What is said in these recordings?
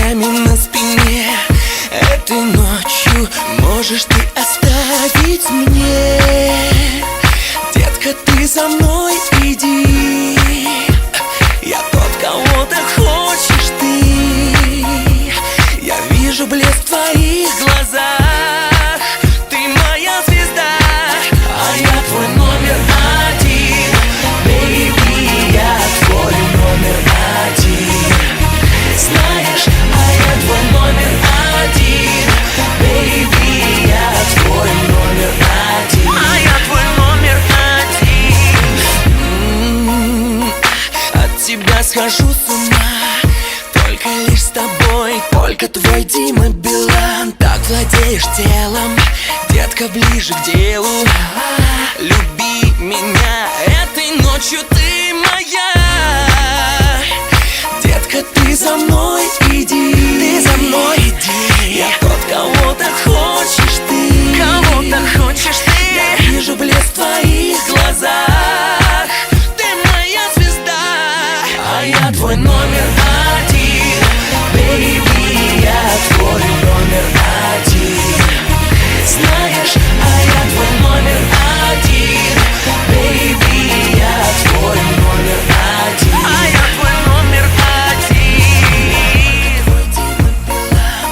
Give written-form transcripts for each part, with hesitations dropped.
ногтями на спине. Этой ночью можешь ты оставить мне. Детка, ты за мной иди. Я тот, кого ты хочешь ты. Я вижу блеск в твоих глазах. Ты моя звезда, а я твой номер один. Бэйби, я твой номер один. Знаешь, а я твой номер один. Бэйби, я твой номер один. А я твой номер один. От тебя схожу с ума. Только лишь с тобой, только твой Дима Билан. Так владеешь телом, детка, ближе к делу. Люби меня, этой ночью ты моя. Детка, ты за мной иди. Ты за мной иди. Я тот, кого ты хочешь ты. Кого ты хочешь ты. Я вижу блеск в твоих глазах. Ты моя звезда, а я твой номер один. Бэйби, я твой номер один. Знаешь, а я твой номер один. Бэйби, я твой номер один. А я твой номер один.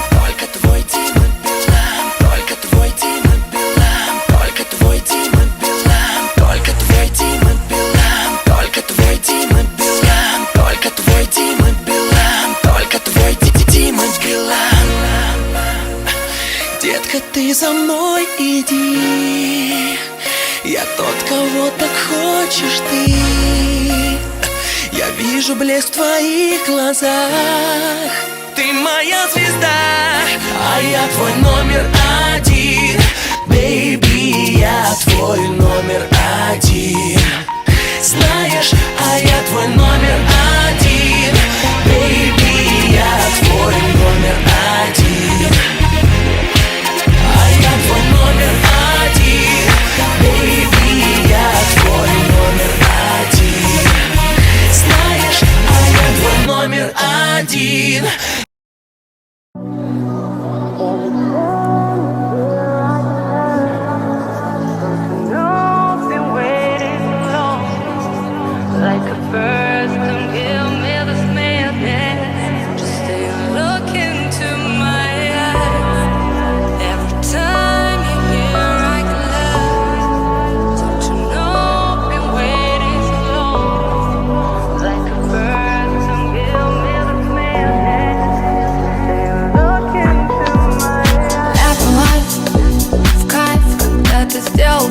Только твой Дима Билан. Только твой Дима Билан. Только твой Дима Билан. Только твой Дима Билан. Только твой Дима Билан. Только твой Дима Билан. Только твой Дима Билан. Детка, ты за мной иди. Я тот, кого так хочешь ты. Я вижу блеск в твоих глазах. Ты моя звезда, а я твой номер один. Бэйби, я твой номер один. Знаешь, а я твой номер один. Бэйби, я твой номер один. А я твой номер один. Бэйби, я твой номер один. Знаешь, а я твой номер один.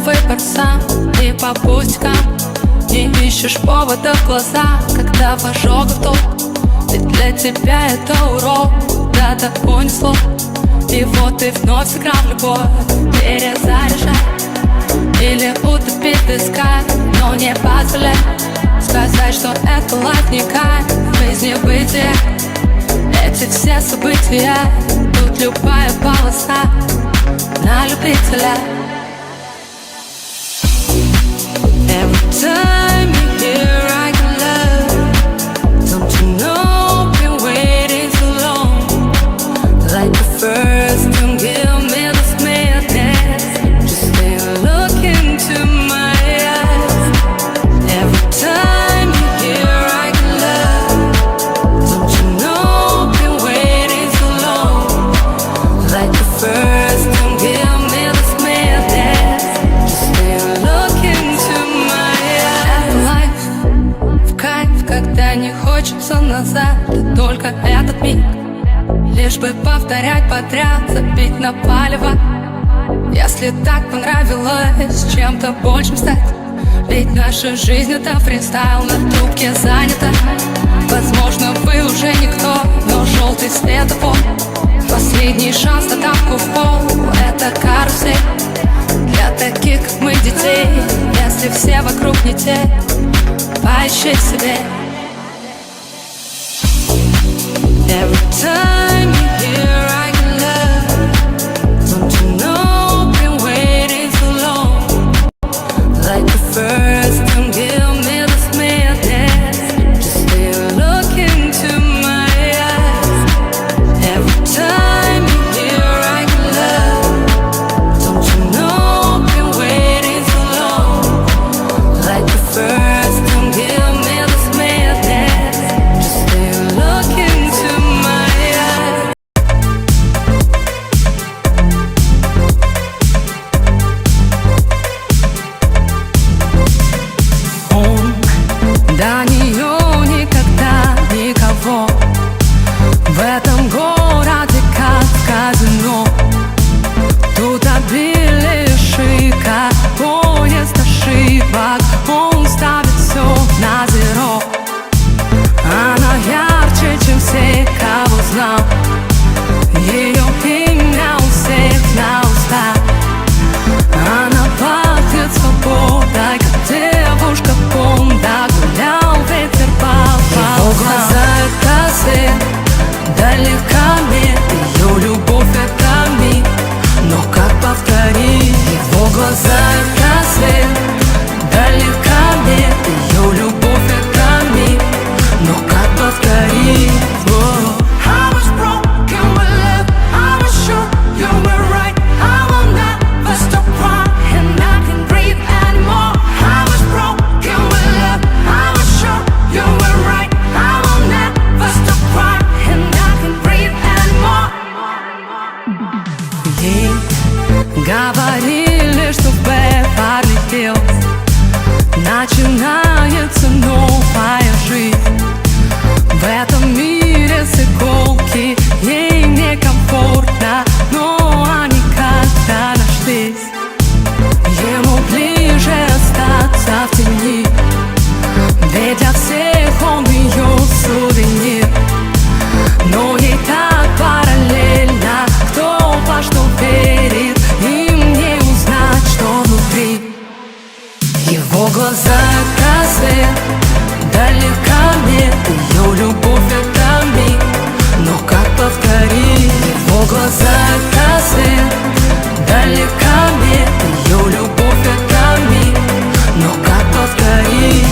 Выбор сам и по пустякам. Не ищешь повода в глаза, когда в ожогах толк. Ведь для тебя это урок, куда-то унесло. И вот ты вновь сыграл в любовь. Перезаряжай или утопить в песках. Но не позволяй сказать, что это лайф не кайф. Жизнь бытия, эти все события. Тут любая полоса на любителя. Every time you're here, I can love. Don't you know, been waiting so long. Like the first, don't give me this madness. Just stay and look into my eyes. Every time you're here, I can love. Don't you know, been waiting so long. Like the first, don't give me this madness. Just stay and look into my eyes. Когда не хочется назад, и только этот миг. Лишь бы повторять подряд, забить на палево. Если так понравилось чем-то большим стать. Ведь наша жизнь это фристайл, на трубке занята. Возможно, вы уже никто, но желтый светофор. Последний шанс на тапку в пол, это карусель. Для таких, как мы, детей, если все вокруг не те, поищи себе. Every time you're here, I can love. Don't you know, been waiting so long. Like the first, don't give me this madness. Just stay and look into my eyes. захотел. Начинается новая жизнь. В этом мире с иголки ей некомфортно, но они как-то нашлись. Ему ближе остаться в тени, ведь для всех он ее сувенир. Но ей так параллельно, кто во что верит, им не узнать, что внутри. Его глаза — это свет, далека мне ее любовь — это миг. Но как повторить? Его глаза — это свет, далека мне ее любовь — это миг. Но как повторить?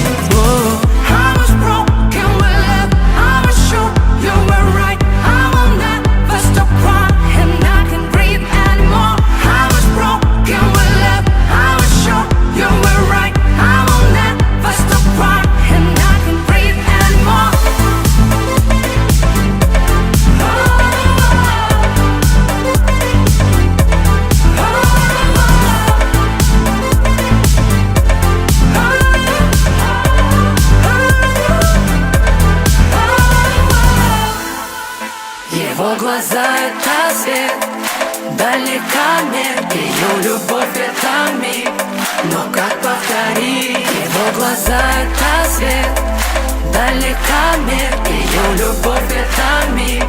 I was broken with love, I was sure you were right. I will never stop crying, I can't breathe anymore. I was broken with love, I was sure you were right. I will never stop crying, I can't breathe anymore. Его глаза — это свет, далека мне ее любовь — это миг. Но как повторить? Его глаза — это свет, далека мне ее любовь — это миг.